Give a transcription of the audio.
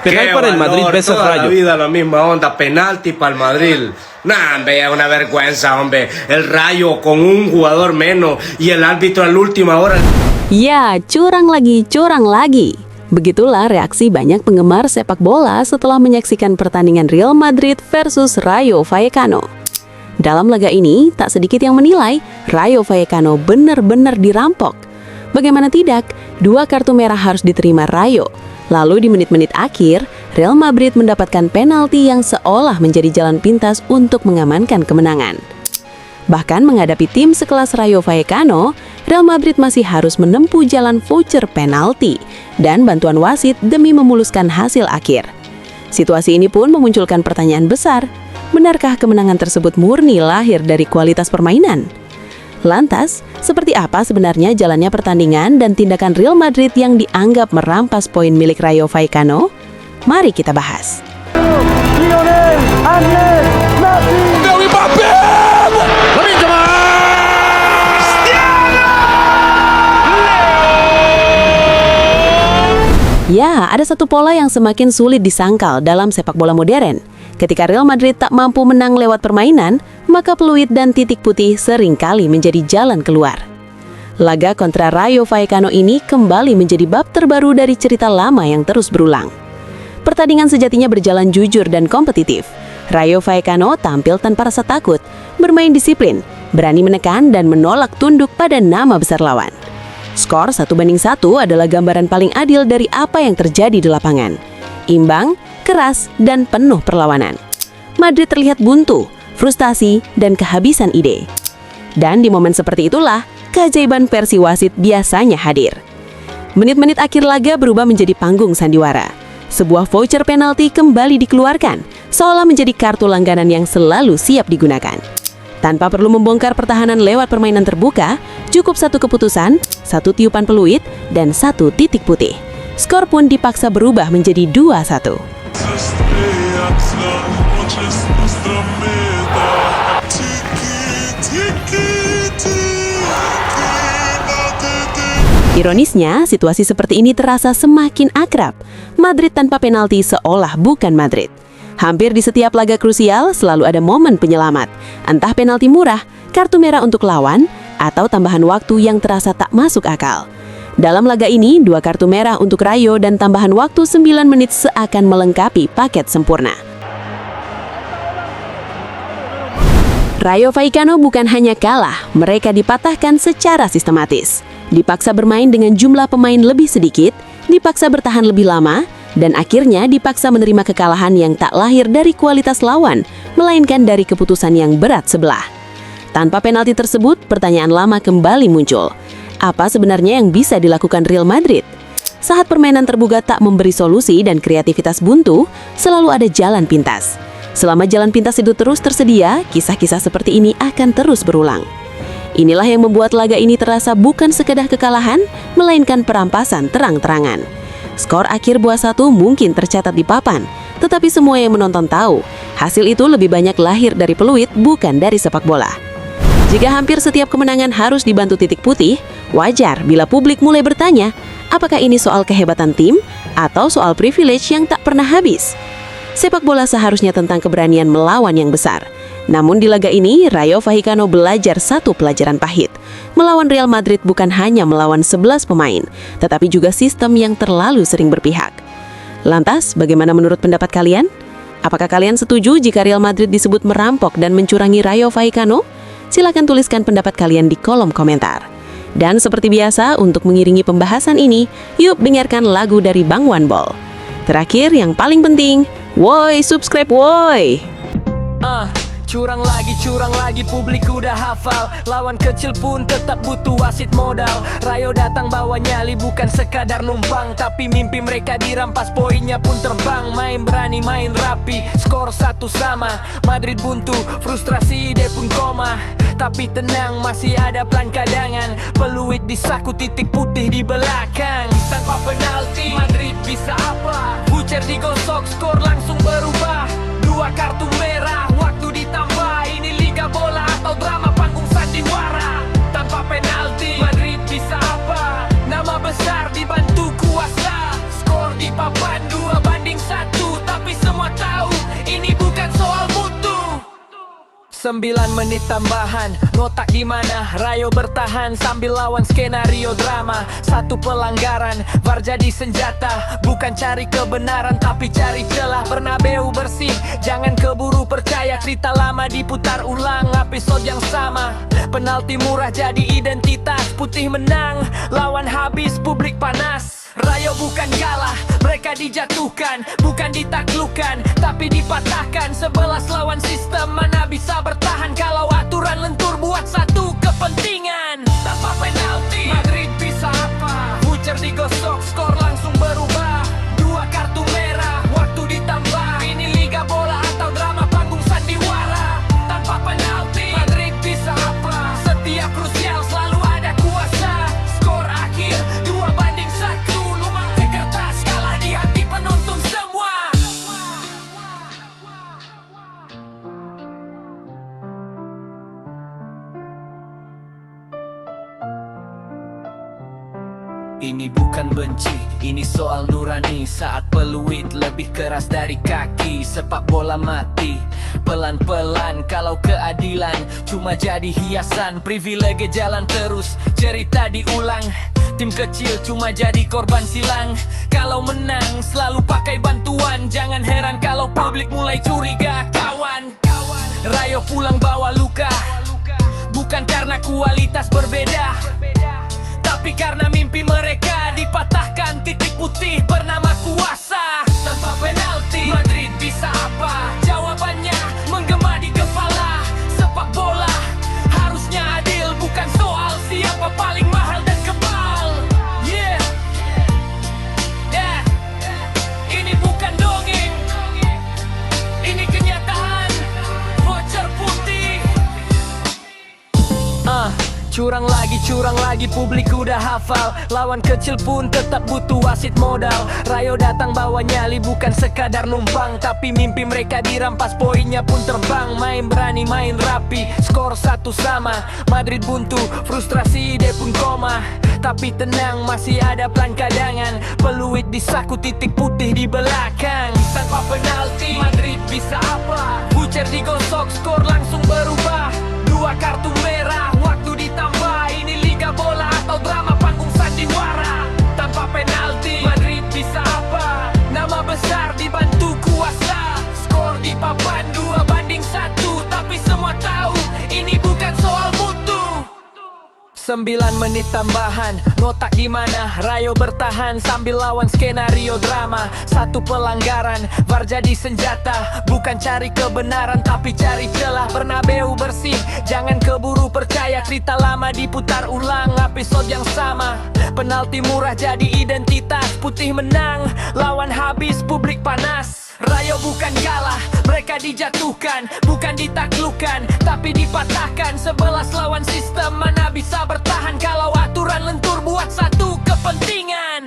Penal para el Madrid versus toda la Rayo. vida la misma onda, penalti para el Madrid. Nah, hombre, es una vergüenza, hombre. El Rayo con un jugador menos y el árbitro a la última hora. Ya, curang lagi, curang lagi. Begitulah reaksi banyak penggemar sepak bola setelah menyaksikan pertandingan Real Madrid versus Rayo Vallecano. Dalam laga ini, tak sedikit yang menilai Rayo Vallecano benar-benar dirampok. Bagaimana tidak, 2 kartu merah harus diterima Rayo. Lalu di menit-menit akhir, Real Madrid mendapatkan penalti yang seolah menjadi jalan pintas untuk mengamankan kemenangan. Bahkan menghadapi tim sekelas Rayo Vallecano, Real Madrid masih harus menempuh jalan voucher penalti dan bantuan wasit demi memuluskan hasil akhir. Situasi ini pun memunculkan pertanyaan besar, benarkah kemenangan tersebut murni lahir dari kualitas permainan? Lantas, seperti apa sebenarnya jalannya pertandingan dan tindakan Real Madrid yang dianggap merampas poin milik Rayo Vallecano? Mari kita bahas. Ya, ada satu pola yang semakin sulit disangkal dalam sepak bola modern. Ketika Real Madrid tak mampu menang lewat permainan, maka peluit dan titik putih seringkali menjadi jalan keluar. Laga kontra Rayo Vallecano ini kembali menjadi bab terbaru dari cerita lama yang terus berulang. Pertandingan sejatinya berjalan jujur dan kompetitif. Rayo Vallecano tampil tanpa rasa takut, bermain disiplin, berani menekan dan menolak tunduk pada nama besar lawan. Skor 1-1 adalah gambaran paling adil dari apa yang terjadi di lapangan. Imbang, keras, dan penuh perlawanan. Madrid terlihat buntu, frustasi, dan kehabisan ide. Dan di momen seperti itulah, keajaiban versi wasit biasanya hadir. Menit-menit akhir laga berubah menjadi panggung sandiwara. Sebuah voucher penalti kembali dikeluarkan, seolah menjadi kartu langganan yang selalu siap digunakan. Tanpa perlu membongkar pertahanan lewat permainan terbuka, cukup satu keputusan, satu tiupan peluit, dan satu titik putih. Skor pun dipaksa berubah menjadi 2-1. Ironisnya, situasi seperti ini terasa semakin akrab. Madrid tanpa penalti seolah bukan Madrid. Hampir di setiap laga krusial selalu ada momen penyelamat. Entah penalti murah, kartu merah untuk lawan, atau tambahan waktu yang terasa tak masuk akal. Dalam laga ini, 2 kartu merah untuk Rayo dan tambahan waktu 9 menit seakan melengkapi paket sempurna. Rayo Vallecano bukan hanya kalah, mereka dipatahkan secara sistematis. Dipaksa bermain dengan jumlah pemain lebih sedikit, dipaksa bertahan lebih lama, dan akhirnya dipaksa menerima kekalahan yang tak lahir dari kualitas lawan, melainkan dari keputusan yang berat sebelah. Tanpa penalti tersebut, pertanyaan lama kembali muncul. Apa sebenarnya yang bisa dilakukan Real Madrid? Saat permainan terbuka tak memberi solusi dan kreativitas buntu, selalu ada jalan pintas. Selama jalan pintas itu terus tersedia, kisah-kisah seperti ini akan terus berulang. Inilah yang membuat laga ini terasa bukan sekedar kekalahan, melainkan perampasan terang-terangan. Skor akhir 2-1 mungkin tercatat di papan, tetapi semua yang menonton tahu, hasil itu lebih banyak lahir dari peluit bukan dari sepak bola. Jika hampir setiap kemenangan harus dibantu titik putih, wajar bila publik mulai bertanya, apakah ini soal kehebatan tim atau soal privilege yang tak pernah habis? Sepak bola seharusnya tentang keberanian melawan yang besar. Namun di laga ini, Rayo Vallecano belajar satu pelajaran pahit. Melawan Real Madrid bukan hanya melawan 11 pemain, tetapi juga sistem yang terlalu sering berpihak. Lantas, bagaimana menurut pendapat kalian? Apakah kalian setuju jika Real Madrid disebut merampok dan mencurangi Rayo Vallecano? Silakan tuliskan pendapat kalian di kolom komentar. Dan seperti biasa, untuk mengiringi pembahasan ini, yuk dengarkan lagu dari Bang One Ball. Terakhir, yang paling penting, woi, subscribe woi! Curang lagi, publik udah hafal. Lawan kecil pun tetap butuh wasit modal. Rayo datang bawa nyali, bukan sekadar numpang. Tapi mimpi mereka dirampas, poinnya pun terbang. Main berani, main rapi, skor 1 sama. Madrid buntu, frustrasi ide pun koma. Tapi tenang, masih ada plan cadangan. Peluit di saku, titik putih di belakang. Tanpa penalti, Madrid bisa apa? Voucher digosok, skor langsung berubah. 2 kartu merah, waktu ditambah. Ini liga bola atau drama panggung sandiwara. Tanpa penalti, Madrid bisa apa? Nama besar dibantu kuasa. Skor di papan 2-1. 9 menit tambahan, ngotak di mana? Rayo bertahan sambil lawan skenario drama. Satu pelanggaran, VAR jadi senjata. Bukan cari kebenaran tapi cari celah. Bernabeu bersih, jangan keburu percaya. Cerita lama diputar ulang, episode yang sama. Penalti murah jadi identitas. Putih menang, lawan habis, publik panas. Rayo bukan kalah, mereka dijatuhkan. Bukan ditaklukkan, tapi dipatahkan. 11 lawan sistem, mana bisa bertahan kalau aturan lentur buat satu kepentingan. Tanpa penalti, Madrid bisa apa? Butcher digosok, skor langsung berubah. 2 kartu merah, waktu ditambah. Ini liga bola atau drama panggung sandiwara. Tanpa penalti, Madrid bisa apa? Setiap krusial selalu ada kuasa. Skor akhir 2-1. Lumah ke kertas, kalah di hati penonton semua. Ini bukan benci, ini soal nurani. Saat peluit lebih keras dari kaki. Sepak bola mati, pelan-pelan. Kalau keadilan cuma jadi hiasan. Privilege jalan terus, cerita diulang. Tim kecil cuma jadi korban silang. Kalau menang selalu pakai bantuan. Jangan heran kalau publik mulai curiga kawan. Rayo pulang bawa luka, bukan karena kualitas berbeda, tapi karena mimpi mereka dipatahkan. Titik putih bernama kuasa. Tanpa penalti, Madrid bisa apa? Jawabannya menggema di kepala. Sepak bola harusnya adil, bukan soal siapa paling mahal dan kebal. Yeah, yeah. Ini bukan dongeng, ini kenyataan. Voucher putih. Curang lagi, publik udah hafal. Lawan kecil pun tetap butuh wasit modal. Rayo datang bawa nyali, bukan sekadar numpang, tapi mimpi mereka dirampas, poinnya pun terbang. Main berani, main rapi, skor 1 sama. Madrid buntu, frustrasi ide pun koma. Tapi tenang, masih ada plan cadangan. Peluit disaku, titik putih di belakang. Tanpa penalti, Madrid bisa apa? Butcher digosok, skor langsung berubah. 2 kartu merah, waktu ditambah. Ini liga bola atau drama panggung sandiwara. Tanpa penalti, Madrid bisa apa? Nama besar dibantu kuasa. Skor di papan 2-1. Tapi semua tahu ini bukan soal mutu. 9 menit tambahan, ngotak di mana? Rayo bertahan sambil lawan skenario drama. Satu pelanggaran, VAR jadi senjata. Bukan cari kebenaran tapi cari celah. Bernabeu bersih, jangan keburu percaya. Cerita lama diputar ulang, episode yang sama. Penalti murah jadi identitas. Putih menang, lawan habis, publik panas. Rayo bukan kalah, mereka dijatuhkan. Bukan ditaklukkan, tapi dipatahkan. 11 lawan sistem, mana bisa bertahan kalau aturan lentur buat satu kepentingan.